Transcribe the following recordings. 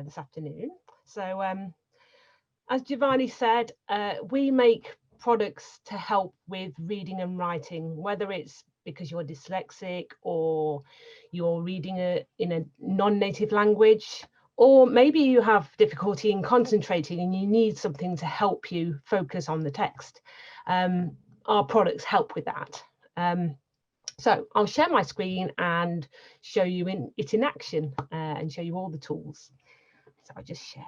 this afternoon. So as Giovanni said, we make products to help with reading and writing, whether it's because you're dyslexic or you're reading in a non-native language, or maybe you have difficulty in concentrating and you need something to help you focus on the text. Our products help with that. So I'll share my screen and show you it in action and show you all the tools. So I'll just share.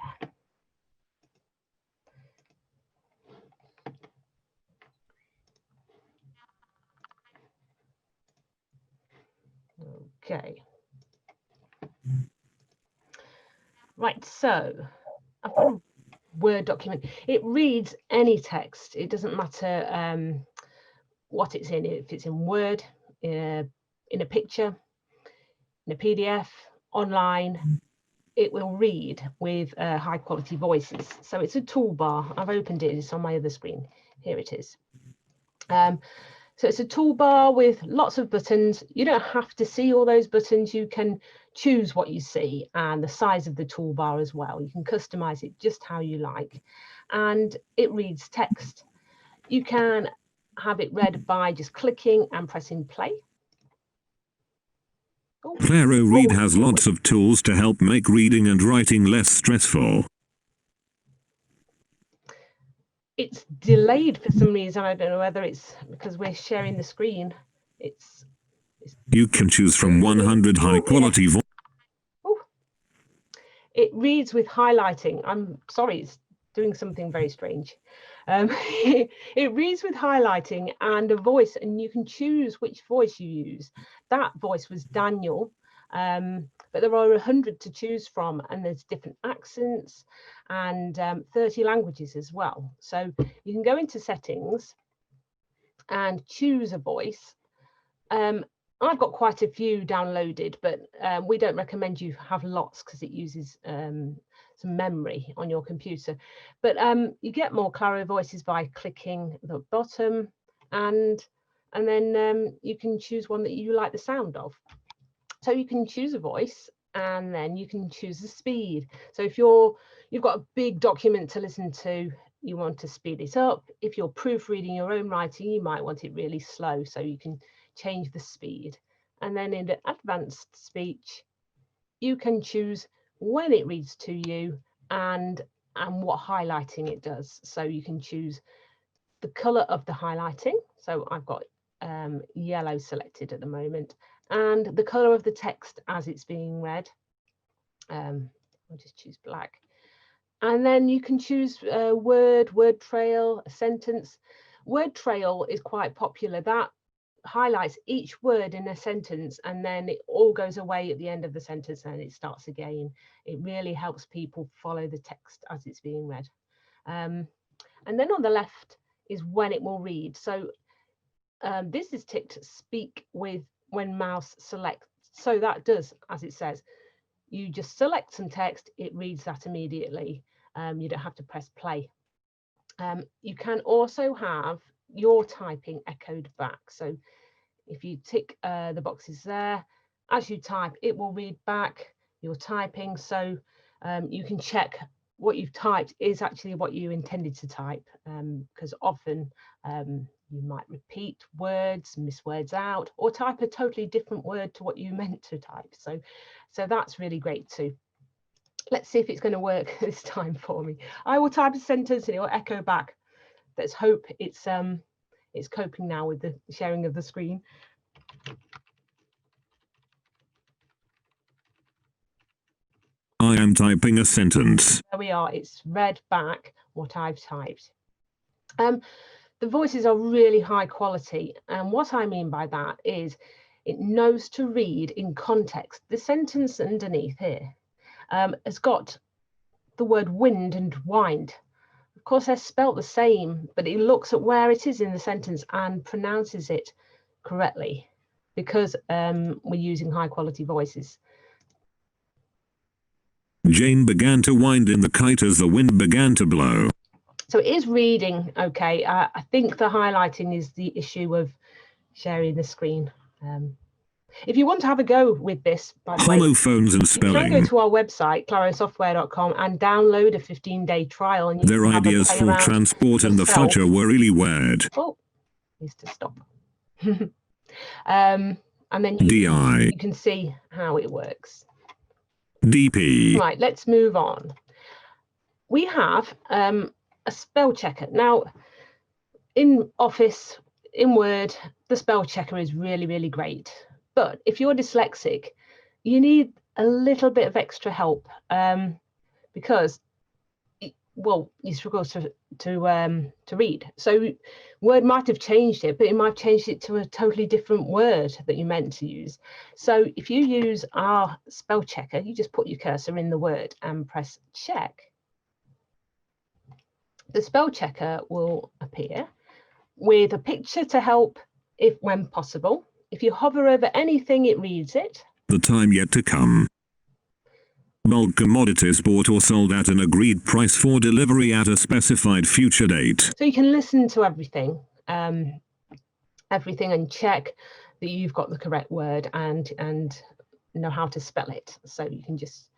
Okay. Right, so I've got a Word document. It reads any text. It doesn't matter what it's in. If it's in Word, in a picture, in a PDF, online, it will read with high quality voices. So it's a toolbar. I've opened it. It's on my other screen. Here it is. So it's a toolbar with lots of buttons. You don't have to see all those buttons. You can choose what you see and the size of the toolbar as well. You can customize it just how you like. And it reads text. You can have it read by just clicking and pressing play. Claro Read has lots of tools to help make reading and writing less stressful. It's delayed for some reason. I don't know whether it's because we're sharing the screen. You can choose from 100 high quality voices. It reads with highlighting. I'm sorry, it's doing something very strange. It reads with highlighting and a voice, and you can choose which voice you use. That voice was Daniel, but there are 100 to choose from, and there's different accents and 30 languages as well. So you can go into settings and choose a voice. I've got quite a few downloaded, but we don't recommend you have lots because it uses some memory on your computer. But you get more Claro voices by clicking the bottom, and then you can choose one that you like the sound of. So you can choose a voice, and then you can choose the speed. So if you've got a big document to listen to, you want to speed it up. If you're proofreading your own writing, you might want it really slow, so you can change the speed. And then in the advanced speech, you can choose when it reads to you and what highlighting it does. So you can choose the color of the highlighting. So I've got yellow selected at the moment, and the color of the text as it's being read. I'll just choose black. And then you can choose word trail, a sentence. Word trail is quite popular. That highlights each word in a sentence, and then it all goes away at the end of the sentence and it starts again. It really helps people follow the text as it's being read. And then on the left is when it will read. So this is ticked speak with when mouse select. So that does, as it says, you just select some text, it reads that immediately. You don't have to press play. You can also have your typing echoed back. So if you tick the boxes there, as you type, it will read back your typing. So you can check what you've typed is actually what you intended to type, because often you might repeat words, miss words out, or type a totally different word to what you meant to type. So that's really great too. Let's see if it's going to work this time for me. I will type a sentence and it will echo back. Let's hope it's coping now with the sharing of the screen. I am typing a sentence. There we are. It's read back what I've typed. The voices are really high quality, and what I mean by that is it knows to read in context. The sentence underneath here has got the word wind and wind. Of course, they're spelt the same, but it looks at where it is in the sentence and pronounces it correctly because we're using high quality voices. Jane began to wind in the kite as the wind began to blow. So it is reading okay. I think the highlighting is the issue of sharing the screen. If you want to have a go with this, by the way, Homophones and you can go spelling. to our website, clarosoftware.com, and download a 15-day trial. And you Their can have a ideas play for around transport and the yourself. future were really weird. Oh, needs to stop. And then you can see how it works. DP. Right, let's move on. We have a spell checker. Now, in Office, in Word, the spell checker is really, really great. But if you're dyslexic, you need a little bit of extra help because, well, you struggle to read. So Word might have changed it, but it might have changed it to a totally different word that you meant to use. So if you use our spell checker, you just put your cursor in the word and press check. The spell checker will appear with a picture to help when possible. If you hover over anything, it reads it. The time yet to come. Bulk commodities bought or sold at an agreed price for delivery at a specified future date. So you can listen to everything and check that you've got the correct word and know how to spell it. So you can just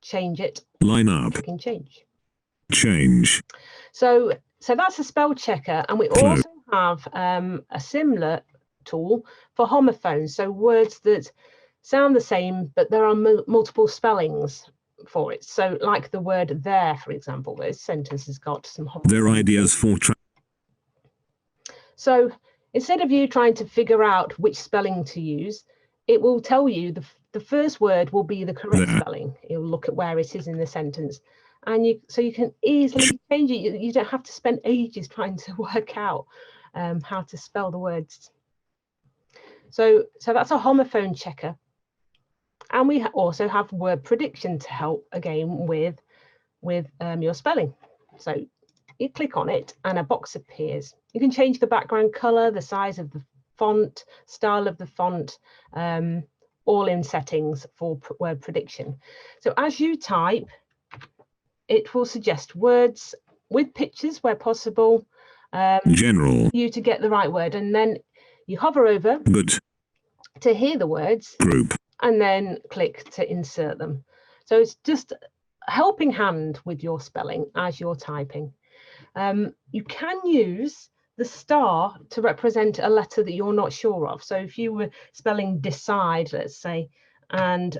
change it. Line up. You can change. Change. So that's a spell checker, and we also have a similar tool for homophones. So words that sound the same, but there are multiple spellings for it. So like the word there, for example, this sentence has got some homophones. Their ideas for So instead of you trying to figure out which spelling to use, it will tell you the first word will be the correct spelling. It will look at where it is in the sentence. And so you can easily change it. You don't have to spend ages trying to work out how to spell the words. So that's a homophone checker. And we also have word prediction to help again with your spelling. So you click on it and a box appears. You can change the background color, the size of the font, style of the font, all in settings for word prediction. So as you type, it will suggest words with pictures where possible. General. You to get the right word, and then you hover over to hear the words. Group. And then click to insert them. So it's just a helping hand with your spelling as you're typing. You can use the star to represent a letter that you're not sure of. So if you were spelling decide, let's say, and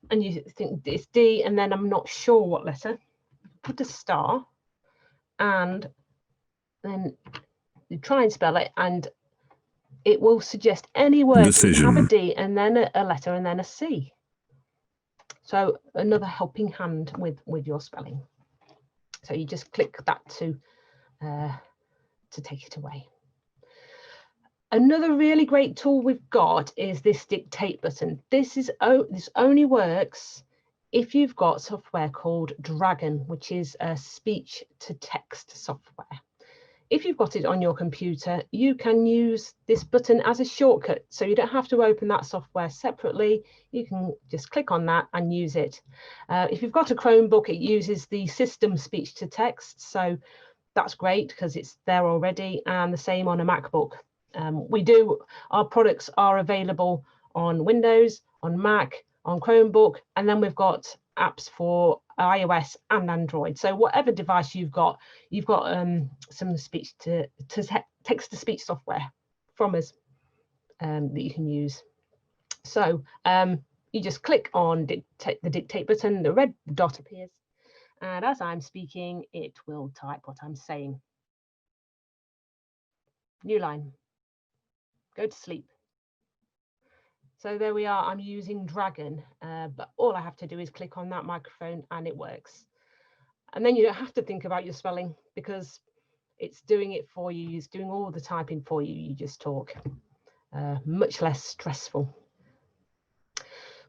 you think it's D, and then I'm not sure what letter, put a star, and then you try and spell it, and it will suggest any word that have a D and then a letter and then a C. So another helping hand with your spelling. So you just click that to take it away. Another really great tool we've got is this dictate button. This only works if you've got software called Dragon, which is a speech to text software. If you've got it on your computer, you can use this button as a shortcut. So you don't have to open that software separately. You can just click on that and use it. If you've got a Chromebook, it uses the system speech to text. So that's great because it's there already, and the same on a MacBook. Our products are available on Windows, on Mac, on Chromebook, and then we've got apps for iOS and Android. So whatever device you've got some speech to text to speech software from us that you can use. So you just click on the dictate button, the red dot appears, and as I'm speaking, it will type what I'm saying. New line. Go to sleep. So there we are. I'm using Dragon, but all I have to do is click on that microphone and it works. And then you don't have to think about your spelling because it's doing it for you. It's doing all the typing for you. You just talk. Much less stressful.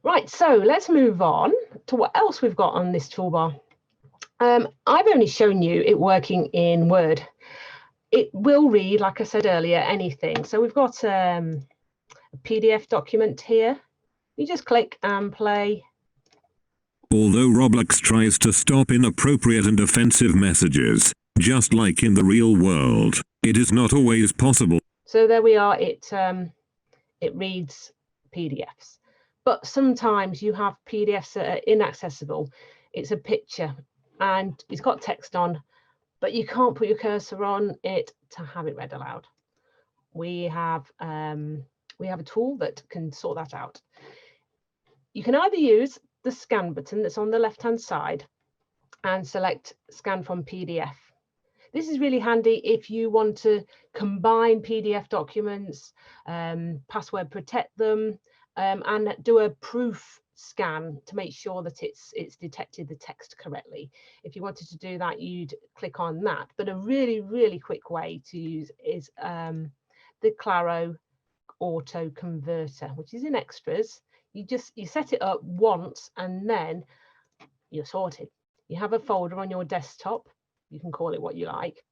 Right, so let's move on to what else we've got on this toolbar. I've only shown you it working in Word. It will read, like I said earlier, anything. So we've got a PDF document here. You just click and play. Although Roblox tries to stop inappropriate and offensive messages, just like in the real world, it is not always possible. So there we are. it reads PDFs. But sometimes you have PDFs that are inaccessible. It's a picture and it's got text on, but you can't put your cursor on it to have it read aloud. We have a tool that can sort that out. You can either use the scan button that's on the left-hand side and select scan from PDF. This is really handy if you want to combine PDF documents, password protect them, and do a proof scan to make sure that it's detected the text correctly. If you wanted to do that, you'd click on that. But a really, really quick way to use is the Claro Auto Converter, which is in extras. You set it up once and then you're sorted. You have a folder on your desktop, you can call it what you like,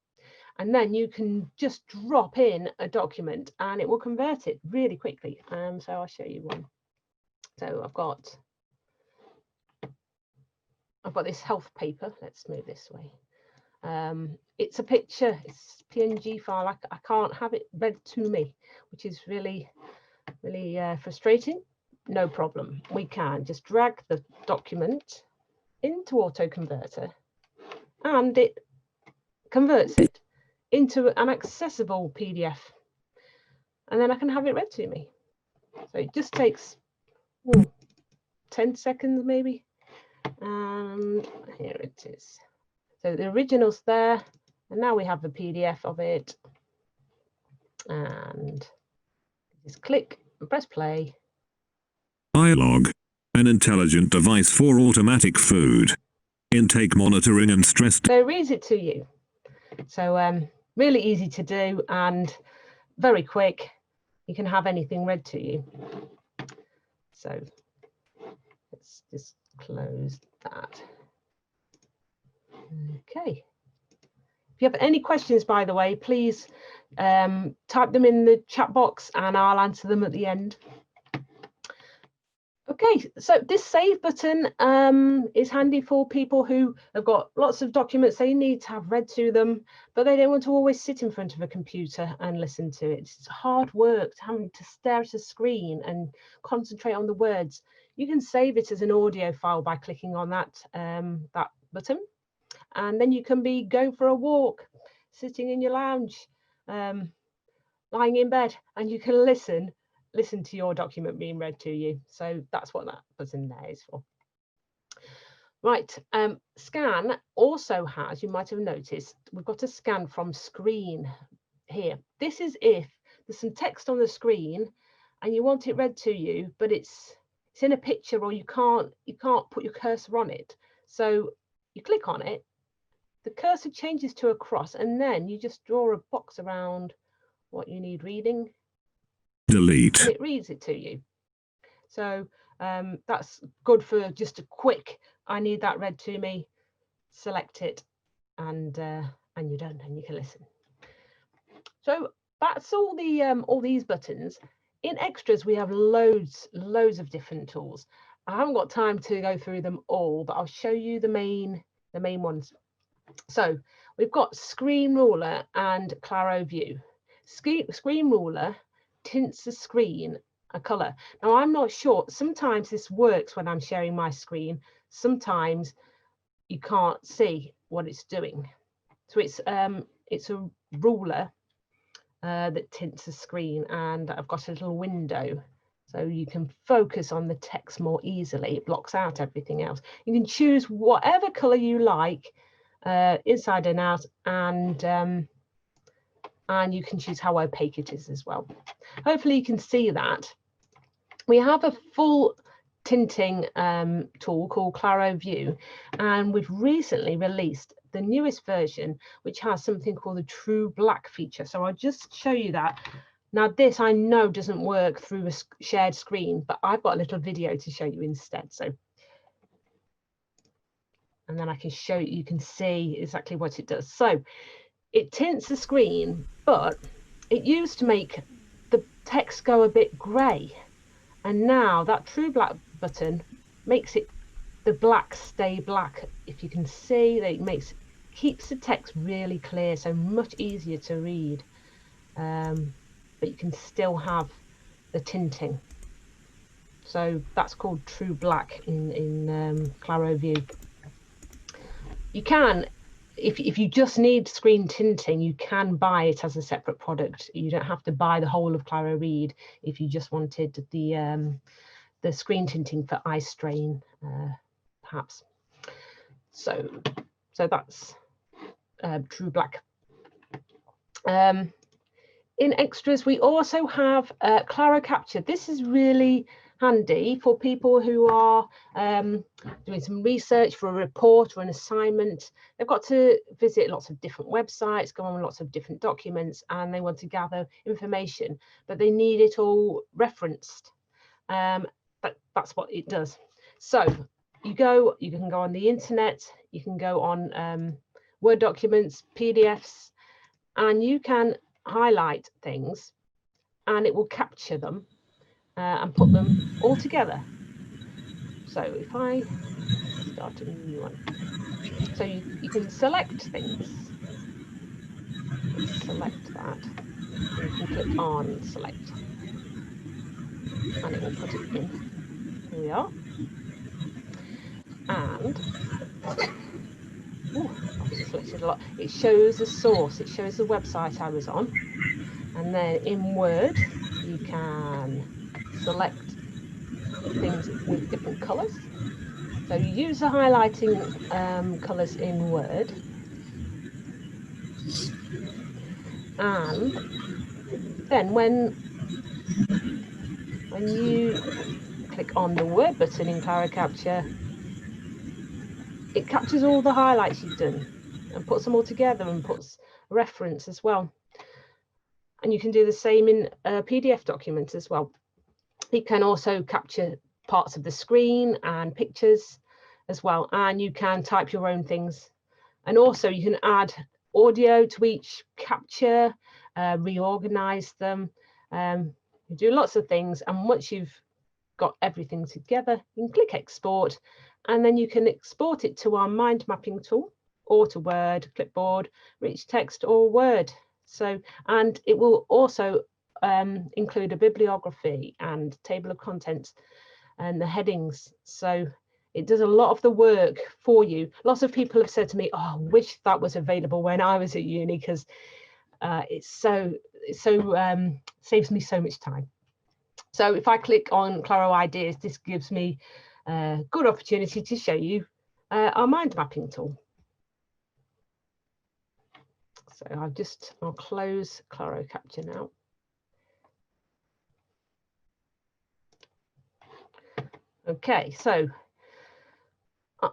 and then you can just drop in a document and it will convert it really quickly. So I'll show you one. So I've got this health paper. Let's move this way. It's a picture, it's PNG file. I can't have it read to me, which is really frustrating. No problem. We can just drag the document into Auto Converter and it converts it into an accessible PDF, and then I can have it read to me. So it just takes 10 seconds maybe, and here it is. So the original's there, and now we have the PDF of it, and just click and press play. iLog, an intelligent device for automatic food intake monitoring and stress. So it reads it to you. So really easy to do and very quick. You can have anything read to you. So let's just close that. Okay. If you have any questions, by the way, please type them in the chat box and I'll answer them at the end. Okay, so this save button is handy for people who have got lots of documents they need to have read to them, but they don't want to always sit in front of a computer and listen to it. It's hard work having to stare at a screen and concentrate on the words. You can save it as an audio file by clicking on that button, and then you can be going for a walk, sitting in your lounge, lying in bed, and you can listen to your document being read to you. So that's what that button there is for. Right, scan also has, you might have noticed, we've got a scan from screen here. This is if there's some text on the screen and you want it read to you, but it's in a picture or you can't put your cursor on it. So you click on it, the cursor changes to a cross, and then you just draw a box around what you need reading. Delete. And it reads it to you. So that's good for just a quick, I need that read to me, select it, and you're done, and you can listen. So that's all these buttons. In extras, we have loads of different tools. I haven't got time to go through them all, but I'll show you the main ones. So we've got Screen Ruler and Claro View. Screen Ruler tints the screen a color. Now I'm not sure, sometimes this works when I'm sharing my screen, sometimes you can't see what it's doing. So it's a ruler that tints the screen, and I've got a little window so you can focus on the text more easily. It blocks out everything else. You can choose whatever color you like inside and out, and you can choose how opaque it is as well. Hopefully you can see that. We have a full tinting tool called Claro View, and we've recently released the newest version, which has something called the True Black feature. So I'll just show you that. Now this I know doesn't work through a shared screen, but I've got a little video to show you instead. So, and then I can show you, you can see exactly what it does. So it tints the screen, but it used to make the text go a bit grey. And now that True Black button makes it, the black stay black. If you can see, that it keeps the text really clear, so much easier to read. But you can still have the tinting. So that's called True Black in Claro View. You can, if you just need screen tinting, you can buy it as a separate product. You don't have to buy the whole of Claro Read if you just wanted the screen tinting for eye strain, perhaps. So that's True Black. In extras, we also have Claro Capture. This is really handy for people who are doing some research for a report or an assignment. They've got to visit lots of different websites, go on lots of different documents, and they want to gather information, but they need it all referenced. But that's what it does. So you can go on the internet, you can go on Word documents, PDFs, and you can highlight things and it will capture them and put them all together. So if I start a new one, so you can select things. Let's select that. And you can click on select and it will put it in. Here we are. And I've selected a lot. It shows the source, it shows the website I was on. And then in Word, you can select things with different colours. So you use the highlighting colours in Word. And then when you click on the Word button in Claro Capture, it captures all the highlights you've done and puts them all together and puts reference as well. And you can do the same in a PDF document as well. It can also capture parts of the screen and pictures as well. And you can type your own things. And also you can add audio to each capture, reorganize them. You do lots of things. And once you've got everything together, you can click export, and then you can export it to our mind mapping tool or to Word, clipboard, rich text or Word. So, and it will also include a bibliography and table of contents and the headings. So it does a lot of the work for you. Lots of people have said to me, oh, I wish that was available when I was at uni, because it saves me so much time. So if I click on Claro Ideas, this gives me a good opportunity to show you our mind mapping tool. So I'll close Claro Capture now. Okay, so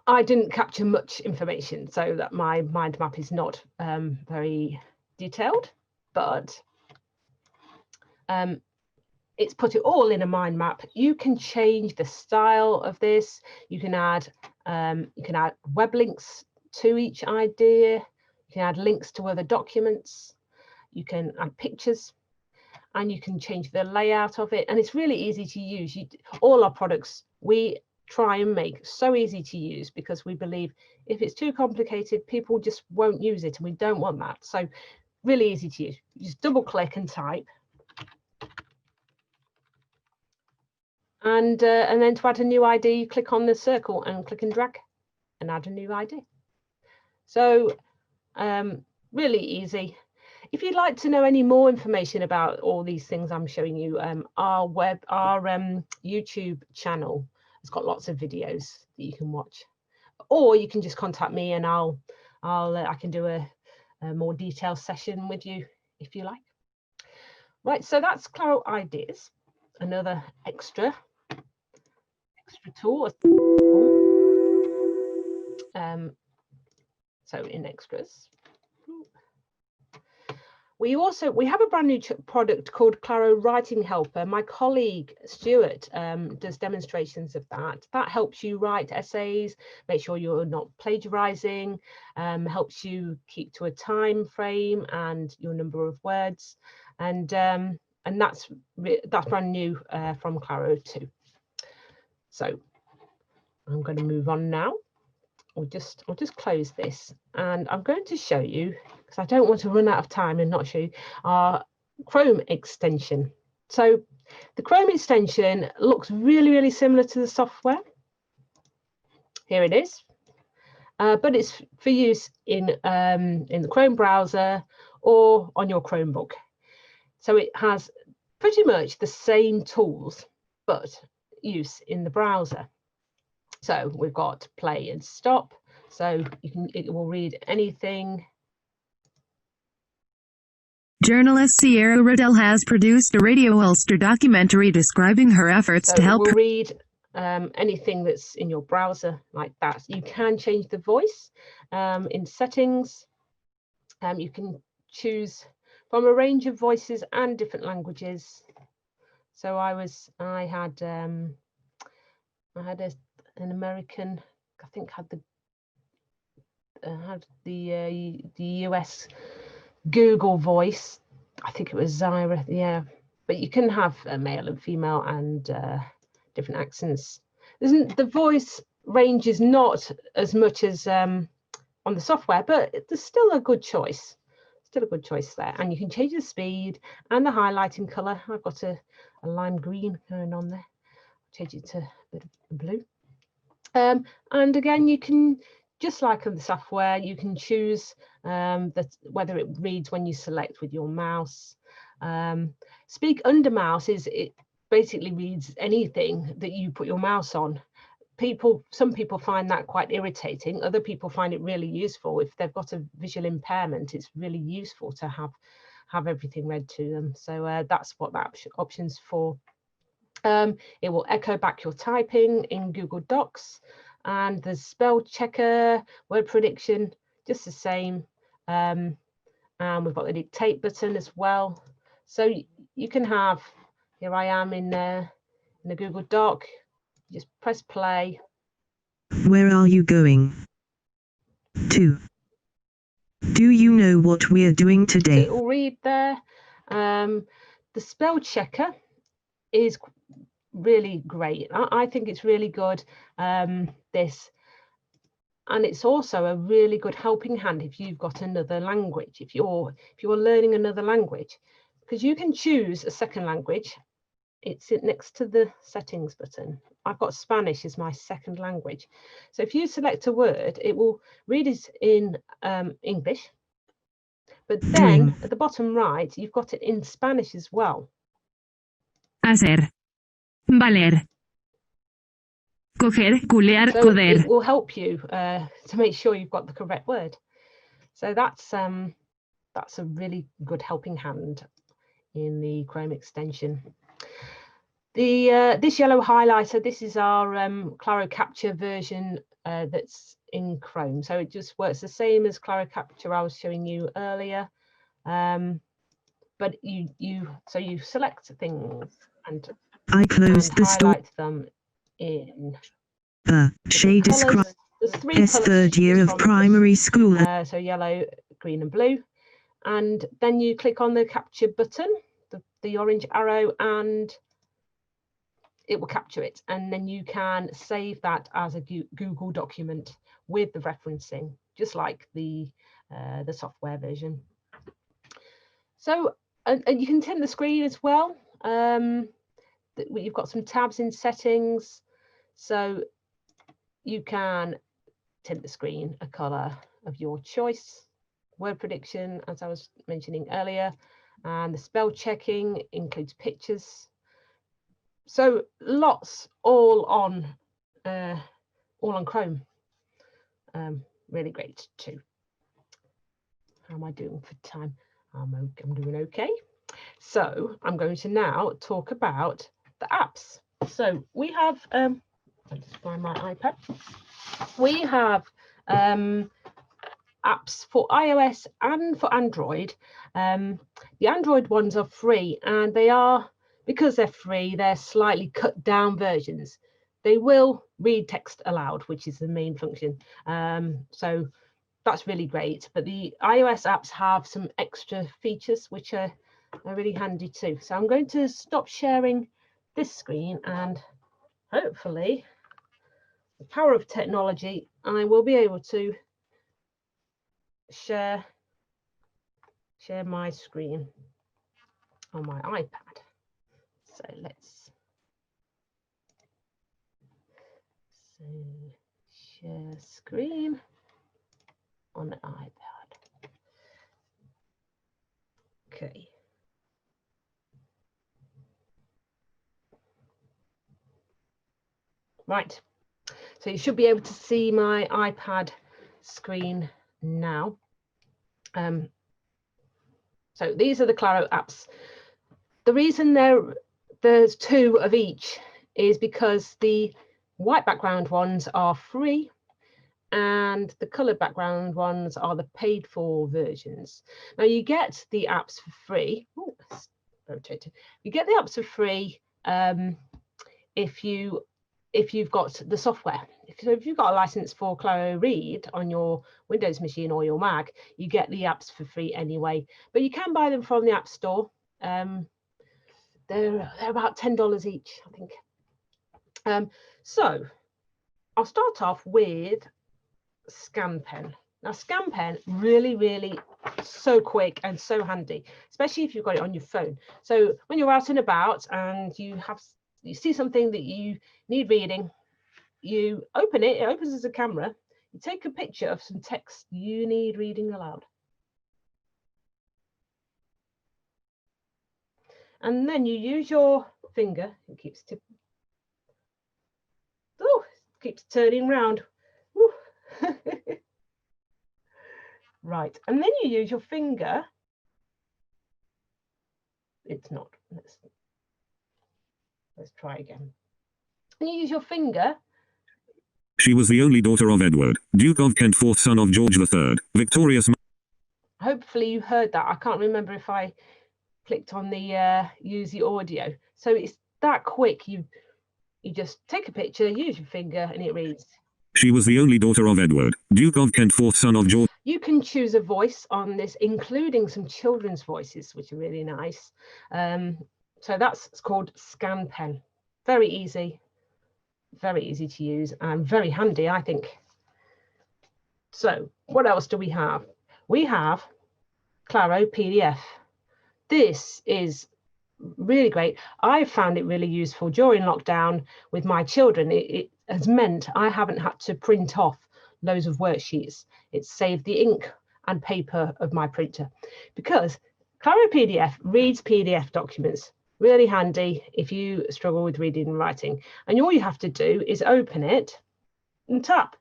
I didn't capture much information, so that my mind map is not very detailed, but it's put it all in a mind map. You can change the style of this. You can add web links to each idea. You can add links to other documents. You can add pictures, and you can change the layout of it. And it's really easy to use. All our products we try and make so easy to use, because we believe if it's too complicated, people just won't use it, and we don't want that. So really easy to use. You just double click and type. And then to add a new ID, you click on the circle and click and drag and add a new ID. So really easy. If you'd like to know any more information about all these things I'm showing you, our YouTube channel has got lots of videos that you can watch, or you can just contact me and I can do a more detailed session with you if you like. Right, so that's Claro Ideas, another extra tool. So in extras, we have a brand new product called Claro Writing Helper. My colleague Stuart does demonstrations of that. That helps you write essays, make sure you're not plagiarizing, helps you keep to a time frame and your number of words, and that's brand new from Claro too. So I'm going to move on now. I'll just close this, and I'm going to show you, because I don't want to run out of time and not show you, our Chrome extension. So The Chrome extension looks really, really similar to the software. Here it is, but it's for use in the Chrome browser or on your Chromebook. So it has pretty much the same tools, but use in the browser. So we've got play and stop. So it will read anything. Journalist Sierra Riddell has produced a Radio Ulster documentary describing her efforts to help. It will read anything that's in your browser like that. You can change the voice in settings. You can choose from a range of voices and different languages. So I had an American, I think had the US Google voice. I think it was Zyra, yeah. But you can have a male and female and different accents. The voice range is not as much as on the software, but there's still a good choice. Still a good choice there. And you can change the speed and the highlighting color. I've got a lime green going on there. Change it to a bit of blue. And again, you can, just like on the software, you can choose whether it reads when you select with your mouse. Speak under mouse it basically reads anything that you put your mouse on. Some people find that quite irritating. Other people find it really useful. If they've got a visual impairment, it's really useful to have everything read to them. So that's what that option's for. It will echo back your typing in Google Docs, and the spell checker, word prediction, just the same. And we've got the dictate button as well. So you can have, here I am in a Google Doc, just press play. Where are you going to? Do you know what we're doing today? So it will read there. The spell checker is really great. I think it's really good, this, and it's also a really good helping hand if you've got another language, if you're learning another language, because you can choose a second language. It's next to the settings button. I've got Spanish as my second language, so if you select a word, it will read it in English, but then at the bottom right you've got it in Spanish as well. Hacer. Valer. Coger, culear, So coder. it will help you to make sure you've got the correct word. So that's a really good helping hand in the Chrome extension. This yellow highlighter, this is our Claro Capture version that's in Chrome. So it just works the same as Claro Capture I was showing you earlier. But you select things and highlight them in shade describes his third year of primary school. So yellow, green and blue. And then you click on the capture button, the orange arrow, and it will capture it. And then you can save that as a Google document with the referencing, just like the software version. So, and you can tint the screen as well. You've got some tabs in settings, so you can tint the screen a color of your choice. Word prediction, as I was mentioning earlier, and the spell checking includes pictures. So lots all on Chrome. Really great too. How am I doing for time? I'm doing okay. So I'm going to now talk about the apps. So we have, I'll just find my iPad. We have apps for iOS and for Android. The Android ones are free, and because they're free, they're slightly cut down versions. They will read text aloud, which is the main function. So that's really great. But the iOS apps have some extra features which are really handy too. So I'm going to stop sharing this screen, and hopefully the power of technology, I will be able to share my screen on my iPad. So let's share screen on the iPad. Okay. Right. So you should be able to see my iPad screen now. So these are the Claro apps. The reason there's 2 of each is because the white background ones are free and the colored background ones are the paid for versions. Now you get the apps for free. Ooh, rotated. You get the apps for free if you've got the software. If you've got a license for Claro Read on your Windows machine or your Mac, you get the apps for free anyway. But you can buy them from the App Store. They're about $10 each, I think. So I'll start off with ScanPen. Now ScanPen, really so quick and so handy, especially if you've got it on your phone. So when you're out and about and you see something that you need reading, you open it, it opens as a camera, you take a picture of some text you need reading aloud. And then you use your finger, it keeps turning round. Right, and then you use your finger. It's not. Let's try again. And you use your finger. She was the only daughter of Edward, Duke of Kent, 4th son of George III, victorious. Hopefully you heard that. I can't remember if I clicked on the use the audio. So it's that quick. You just take a picture, use your finger, and it reads. She was the only daughter of Edward, Duke of Kent, 4th son of George. You can choose a voice on this, including some children's voices, which are really nice. So that's called ScanPen. Very easy to use and very handy, I think. So what else do we have? We have Claro PDF. This is really great. I found it really useful during lockdown with my children. It has meant I haven't had to print off loads of worksheets. It's saved the ink and paper of my printer, because Claro PDF reads PDF documents. Really handy if you struggle with reading and writing. And all you have to do is open it and tap.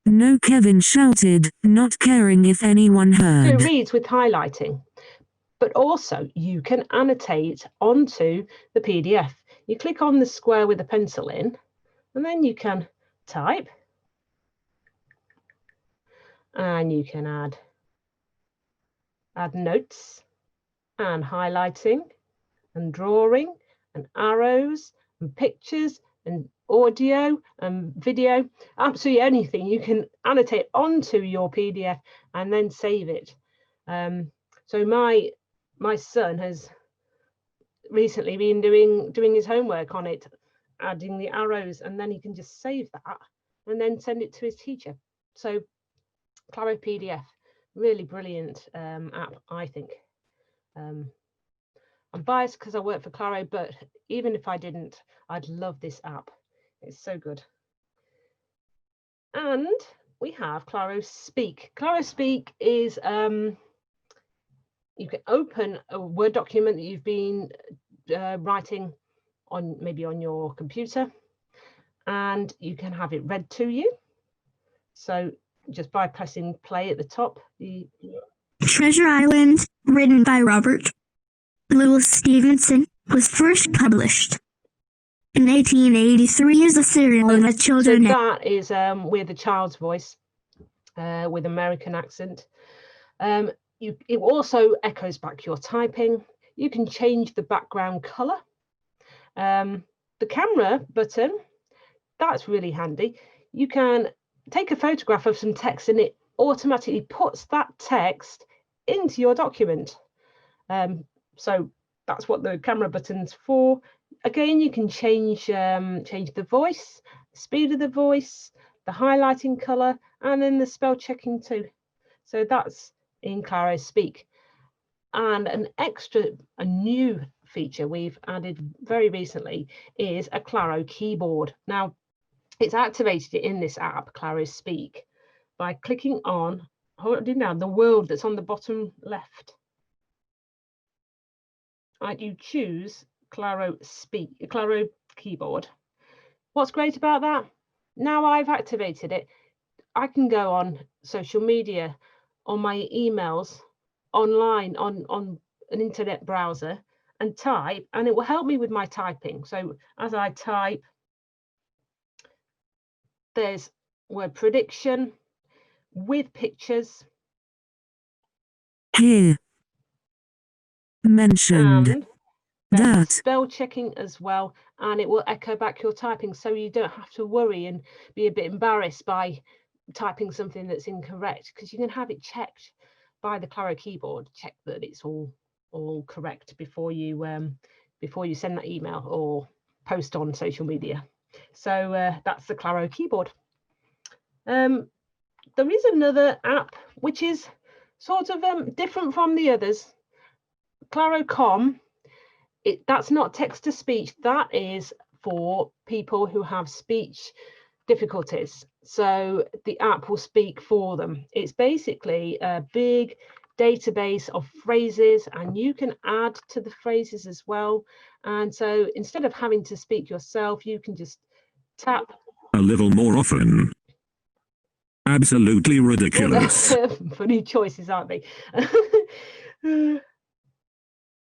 No, Kevin shouted, not caring if anyone So heard. it reads with highlighting. But also you can annotate onto the PDF. You click on the square with the pencil in, and then you can type, and you can add notes and highlighting and drawing and arrows and pictures and audio and video, absolutely anything. You can annotate onto your PDF and then save it. So my son has recently been doing his homework on it, adding the arrows, and then he can just save that and then send it to his teacher. So Claro PDF, really brilliant app, I think. I'm biased because I work for Claro, but even if I didn't, I'd love this app. It's so good. And we have Claro Speak. Claro Speak is you can open a Word document that you've been writing on, maybe on your computer, and you can have it read to you. So just by pressing play at the top. Treasure Island, written by Robert Louis Stevenson, was first published in 1883 as a serial in a So children's. that is with a child's voice, with American accent. It also echoes back your typing. You can change the background color. The camera button, that's really handy. You can take a photograph of some text and it automatically puts that text into your document. So that's what the camera button's for. Again, you can change the voice, the speed of the voice, the highlighting color, and then the spell checking too. So that's in Claro Speak. And a new feature we've added very recently is a Claro keyboard. Now, it's activated in this app, Claro Speak, by clicking on, holding down the word that's on the bottom left. You choose Claro Speak, Claro keyboard. What's great about that? Now I've activated it, I can go on social media, on my emails, online, on an internet browser and type, and it will help me with my typing. So as I type, there's word prediction with pictures. Here. Mentioned. And there's That. spell checking as well, and it will echo back your typing, so you don't have to worry and be a bit embarrassed by typing something that's incorrect, because you can have it checked by the Claro keyboard, check that it's all correct before you send that email or post on social media. So that's the Claro keyboard. There is another app which is sort of different from the others. Claro.com. That's not text to speech. That is for people who have speech difficulties. So the app will speak for them. It's basically a big database of phrases, and you can add to the phrases as well. And so instead of having to speak yourself, you can just tap. A little more often. Absolutely ridiculous. Funny choices, aren't they?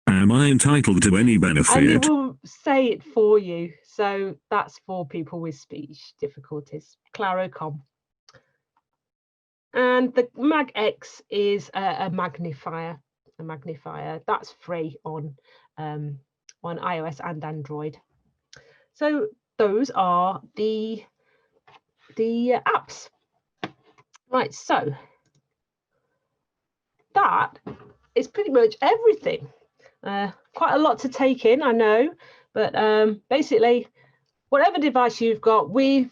Am I entitled to any benefit? And it will say it for you. So that's for people with speech difficulties. Claro.com. And the Mag X is a magnifier. A magnifier that's free on iOS and Android. So those are the apps. Right. So that is pretty much everything. Quite a lot to take in, I know, but basically, whatever device you've got, we've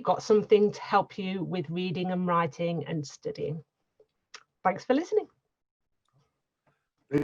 got something to help you with reading and writing and studying. Thanks for listening.